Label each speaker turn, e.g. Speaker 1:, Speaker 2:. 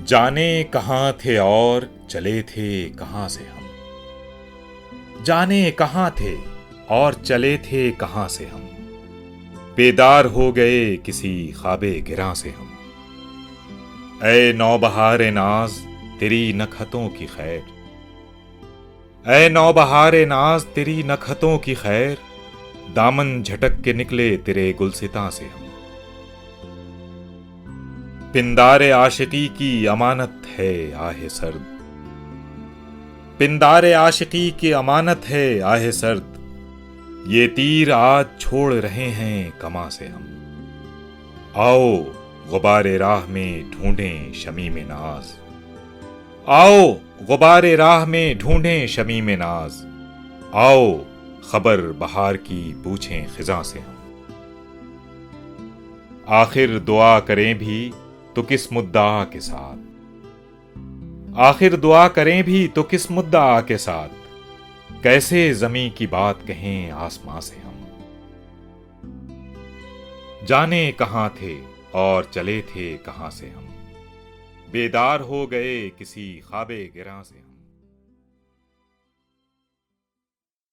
Speaker 1: जाने कहाँ थे और चले थे कहाँ से हम। जाने कहाँ थे और चले थे कहाँ से हम। बेदार हो गए किसी ख्वाबे गिरां से हम। ऐ नौबहारे नाज तेरी नखतों की खैर। ऐ नौबहारे नाज तेरी नखतों की खैर। दामन झटक के निकले तेरे गुलसितां से हम। पिंदारे आशिकी की अमानत है आहे सर्द। पिंदारे आशिकी की अमानत है आहे सर्द। ये तीर आज छोड़ रहे हैं कमा से हम। आओ गुबारे राह में ढूंढें शमीम नाज। आओ गुबारे राह में ढूंढें शमीम नाज। आओ खबर बहार की पूछें खिजा से हम। आखिर दुआ करें भी तो किस मुद्दा के साथ। आखिर दुआ करें भी तो किस मुद्दा के साथ। कैसे जमी की बात कहें आसमां से हम। जाने कहां थे और चले थे कहां से हम। बेदार हो गए किसी ख्वाबे गिरां से हम।